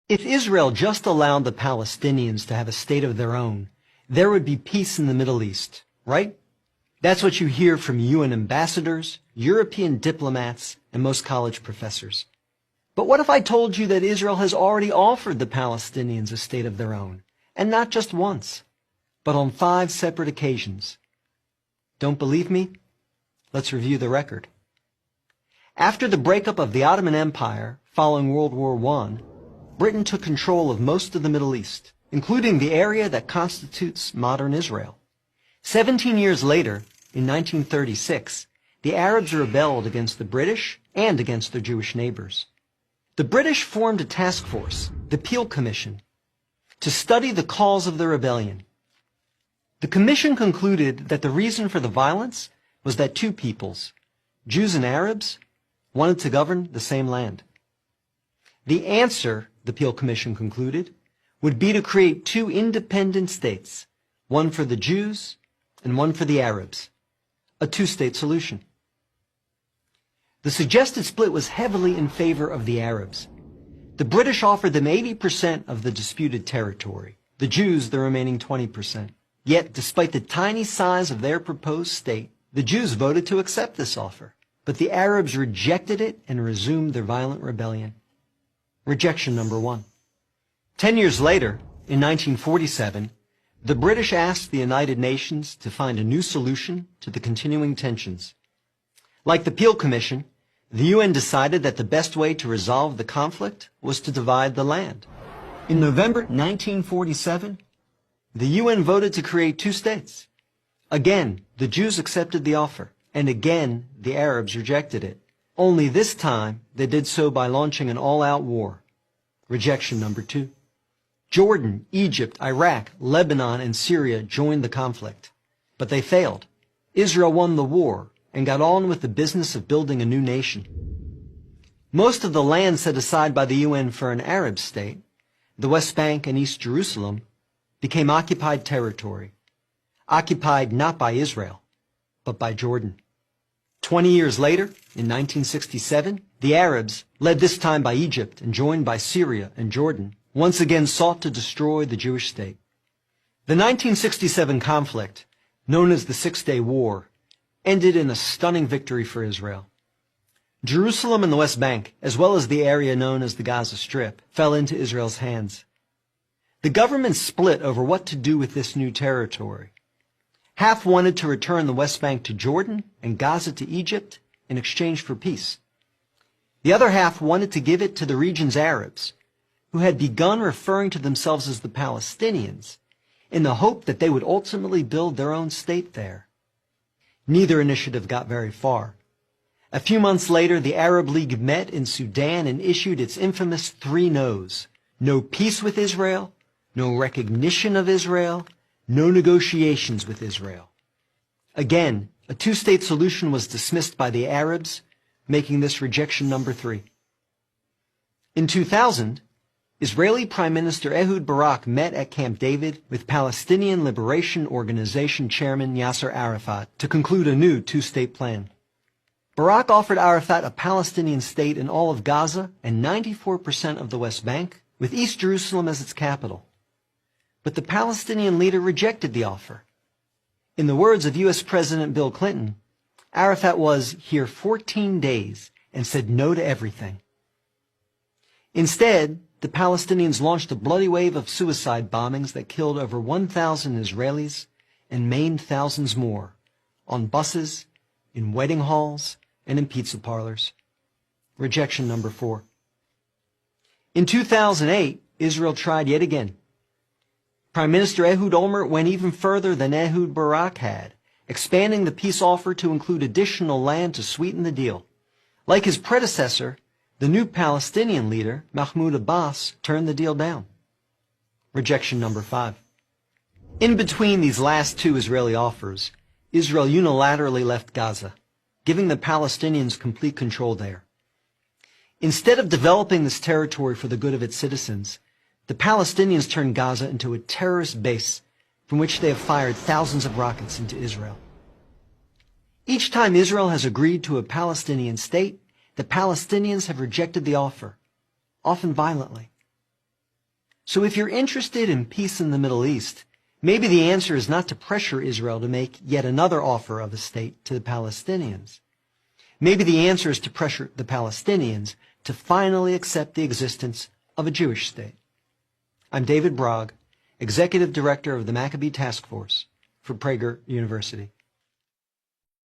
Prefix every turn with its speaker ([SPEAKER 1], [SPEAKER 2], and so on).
[SPEAKER 1] If Israel just allowed the Palestinians to have a state of their own, there would be peace in the Middle East, right? That's what you hear from UN ambassadors, European diplomats, and most college professors. But what if I told you that Israel has already offered the Palestinians a state of their own, and not just once, but on 5 separate occasions? Don't believe me? Let's review the record. After the breakup of the Ottoman Empire following World War I, Britain took control of most of the Middle East, including the area that constitutes modern Israel. 17 years later, in 1936, the Arabs rebelled against the British and against their Jewish neighbors. The British formed a task force, the Peel Commission, to study the cause of the rebellion. The commission concluded that the reason for the violence was that 2 peoples, Jews and Arabs, wanted to govern the same land. The answer, the Peel Commission concluded, would be to create 2 independent states, one for the Jews and one for the Arabs, a 2-state solution. The suggested split was heavily in favor of the Arabs. The British offered them 80% of the disputed territory, the Jews the remaining 20%. Yet, despite the tiny size of their proposed state, the Jews voted to accept this offer, but the Arabs rejected it and resumed their violent rebellion. Rejection number 1. 10 years later, in 1947, the British asked the United Nations to find a new solution to the continuing tensions. Like the Peel Commission, the UN decided that the best way to resolve the conflict was to divide the land. In November 1947, the UN voted to create 2 states. Again, the Jews accepted the offer, and again, the Arabs rejected it. Only this time, they did so by launching an all-out war. Rejection number 2. Jordan, Egypt, Iraq, Lebanon, and Syria joined the conflict. But they failed. Israel won the war and got on with the business of building a new nation. Most of the land set aside by the UN for an Arab state, the West Bank and East Jerusalem, became occupied territory. Occupied not by Israel, but by Jordan. 20 years later, in 1967, the Arabs, led this time by Egypt and joined by Syria and Jordan, once again sought to destroy the Jewish state. The 1967 conflict, known as the Six-Day War, ended in a stunning victory for Israel. Jerusalem and the West Bank, as well as the area known as the Gaza Strip, fell into Israel's hands. The government split over what to do with this new territory. Half wanted to return the West Bank to Jordan and Gaza to Egypt in exchange for peace. The other half wanted to give it to the region's Arabs, who had begun referring to themselves as the Palestinians, in the hope that they would ultimately build their own state there. Neither initiative got very far. A few months later, the Arab League met in Sudan and issued its infamous 3 no's. No peace with Israel, no recognition of Israel, no negotiations with Israel. Again, a 2-state solution was dismissed by the Arabs, making this rejection number 3. In 2000, Israeli Prime Minister Ehud Barak met at Camp David with Palestinian Liberation Organization Chairman Yasser Arafat to conclude a new 2-state plan. Barak offered Arafat a Palestinian state in all of Gaza and 94% of the West Bank, with East Jerusalem as its capital. But the Palestinian leader rejected the offer. In the words of U.S. President Bill Clinton, Arafat was here 14 days and said no to everything. Instead, the Palestinians launched a bloody wave of suicide bombings that killed over 1,000 Israelis and maimed thousands more, on buses, in wedding halls, and in pizza parlors. Rejection number 4. In 2008, Israel tried yet again. Prime Minister Ehud Olmert went even further than Ehud Barak had, expanding the peace offer to include additional land to sweeten the deal. Like his predecessor, the new Palestinian leader, Mahmoud Abbas, turned the deal down. Rejection number 5. In between these last 2 Israeli offers, Israel unilaterally left Gaza, giving the Palestinians complete control there. Instead of developing this territory for the good of its citizens, the Palestinians turned Gaza into a terrorist base from which they have fired thousands of rockets into Israel. Each time Israel has agreed to a Palestinian state, the Palestinians have rejected the offer, often violently. So if you're interested in peace in the Middle East, maybe the answer is not to pressure Israel to make yet another offer of a state to the Palestinians. Maybe the answer is to pressure the Palestinians to finally accept the existence of a Jewish state. I'm David Brog, Executive Director of the Maccabee Task Force for Prager University.